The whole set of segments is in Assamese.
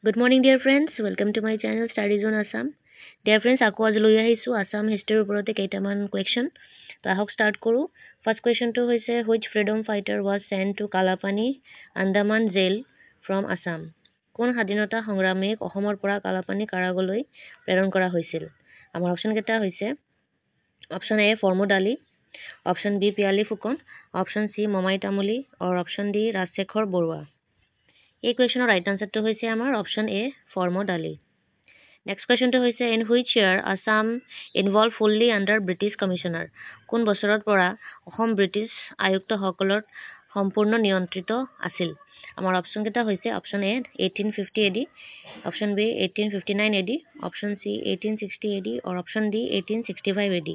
Good morning, dear friends. Welcome to my channel Study Zone Assam. Dear friends, আকৌ আজি লৈ আহিছো Assam history ওপৰতে কেইটামান question. তো আহক start কৰো. First question টো হৈছে which freedom fighter was sent to Kalapani Andaman jail from Assam? কোন স্বাধীনতা সংগ্ৰামীক অসমৰ পৰা কালাপানী কাৰাগাৰলৈ প্ৰেৰণ কৰা হৈছিল? আমাৰ অপচন কেইটা হৈছে option A Formud Ali, option B Piyali Phukan, option C Mamai Tamuli, আৰু অপচন D ৰাজশেখৰ বৰুৱা। এই কুৱেশ্যনৰ ৰাইট আনসাৰটো হৈছে আমাৰ অপচন এ ফৰ্মুদ আলী। নেক্সট কুৱেশ্যনটো হৈছে in which year Assam involve fully under British commissioner? কোন বছৰৰ পৰা অসম ব্ৰিটিছ আয়ুক্তসকলৰ সম্পূৰ্ণ নিয়ন্ত্ৰিত আছিল? আমাৰ অপচন কেইটা হৈছে option A 1850 AD, option B 1859 AD, option C 1860 AD, আৰু অপচন ডি 1865 AD।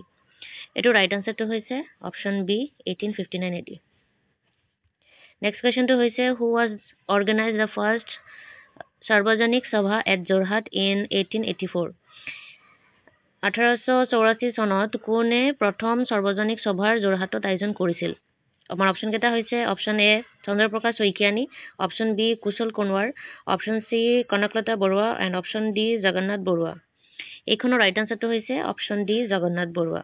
এইটো ৰাইট আনসাৰটো হৈছে option B 1859 AD। Next question to hoise who was organized the first Sarvajanik Sabha at Jorhat in 1884? 1884 চনত কোনে প্ৰথম সৰ্বজনিক সভাৰ যোৰহাটত আয়োজন কৰিছিল? আমাৰ অপচন কেইটা হৈছে option A Chandraprakash Saikiani, option B Kushal Konwar, option C Kanaklata Barua, and option D Jagannath Barua. এইখনৰ ৰাইট আনসাৰটো হৈছে option D Jagannath Barua.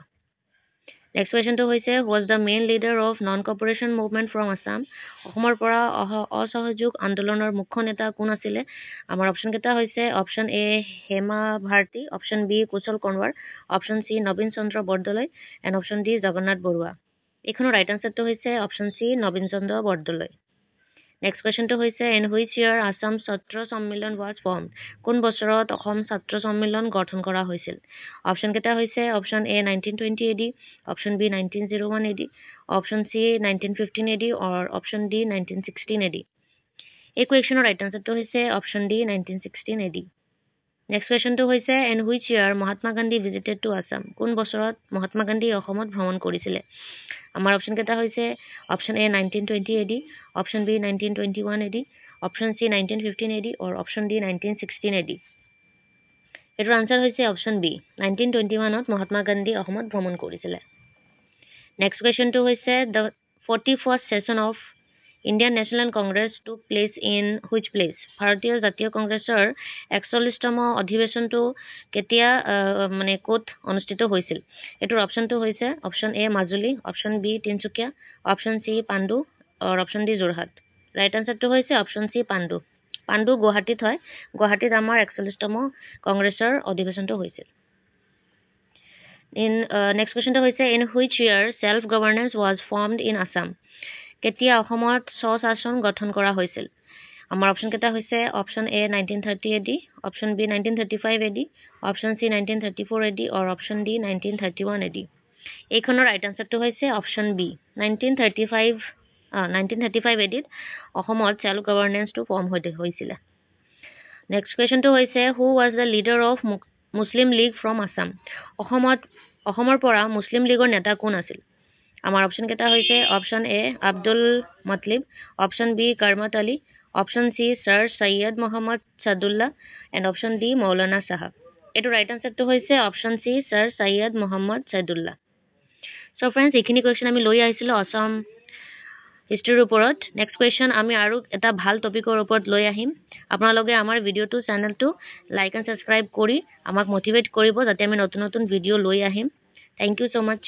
Next কুৱেশ্যনটো হৈছে was the main leader of non-cooperation movement from Assam? অসমৰ পৰা অসহযোগ আন্দোলনৰ মুখ্য নেতা কোন আছিলে? আমাৰ অপচন কেইটা হৈছে option A Hema Bharati, option B Kushal Konwar, option C Nabin Chandra Bordoloi, and option D Jagannath Barua. এইখনৰ ৰাইট আনসাৰটো হৈছে option C Nabin Chandra Bordoloi. Next কুৱেশ্যনটো হৈছে ইন হুইচ ইয়াৰ আছাম ছাত্ৰ সন্মিলন ৱাজ ফৰ্ম? কোন বছৰত অসম ছাত্ৰ সন্মিলন গঠন কৰা হৈছিল? অপচন কেইটা হৈছে option A 1920 AD, option B 1901 AD, option C 1915 AD, আৰু অপচন ডি 1916 AD। এই কুৱেশ্যনৰ ৰাইট আনসাৰটো হৈছে অপচন ডি 1916 AD। নেক্সট কুৱেশ্যনটো হৈছে in which year Mahatma Gandhi visited to Assam? কোন বছৰত মহাত্মা গান্ধী অসমত ভ্ৰমণ কৰিছিলে? আমাৰ অপচন কেইটা হৈছে option A 1920 AD, option B 1921 AD, option C 1915 AD, আৰু অপচন ডি 1916 AD। এটাৰ আনসাৰ হৈছে অপচন বি 1921ত মহাত্মা গান্ধী অসমত ভ্ৰমণ কৰিছিলে। নেক্সট কুৱেশ্যনটো হৈছে the 41st session of Indian National Congress took place in which place? ভাৰতীয় জাতীয় কংগ্ৰেছৰ 41তম অধিৱেশনটো কেতিয়া মানে ক'ত অনুষ্ঠিত হৈছিল? এইটোৰ অপচনটো হৈছে option A Majuli, option B Tinsukia, option C Pandu, আৰু অপচন ডি যোৰহাট। ৰাইট আনসাৰটো হৈছে অপচন চি পাণ্ডু। পাণ্ডু গুৱাহাটীত হয়। গুৱাহাটীত আমাৰ 41তম কংগ্ৰেছৰ অধিৱেশনটো হৈছিল। নেক্সট কুৱেশ্যনটো হৈছে in which year self governance was formed in Assam? কেতিয়া অসমত স্বশাসন গঠন কৰা হৈছিল? আমাৰ অপচন কেইটা হৈছে option A 1930 AD, option B 1935 AD, option C 1934 AD, আৰু অপচন ডি 1931 AD। এইখনৰ ৰাইট আনসাৰটো হৈছে অপচন বি 1935 ADত অসমত চেল্ফ গভৰ্নেন্সটো ফৰ্ম হৈছিলে। নেক্সট কুৱেশ্যনটো হৈছে who was the leader of Muslim League from Assam? অসমৰ পৰা মুছলিম লীগৰ নেতা কোন আছিল? আমাৰ অপচন কেইটা হৈছে option A Abdul Matlib, option B Karamat Ali, option C sir Syed Muhammad Saadulla, and option D Maulana Sahab. এইটো ৰাইট আনসাৰটো হৈছে option C sir Syed Muhammad Saadulla. So' friends, এইখিনি কুৱেশ্যন আমি লৈ আহিছিলোঁ অসম হিষ্ট্ৰীৰ ওপৰত। নেক্সট কুৱেশ্যন আমি আৰু এটা ভাল টপিকৰ ওপৰত লৈ আহিম। আপোনালোকে আমাৰ ভিডিঅ'টো চেনেলটো লাইক এণ্ড ছাবস্ক্ৰাইব কৰি আমাক মটিভেট কৰিব যাতে আমি নতুন নতুন ভিডিঅ' লৈ আহিম। Thank you so' much.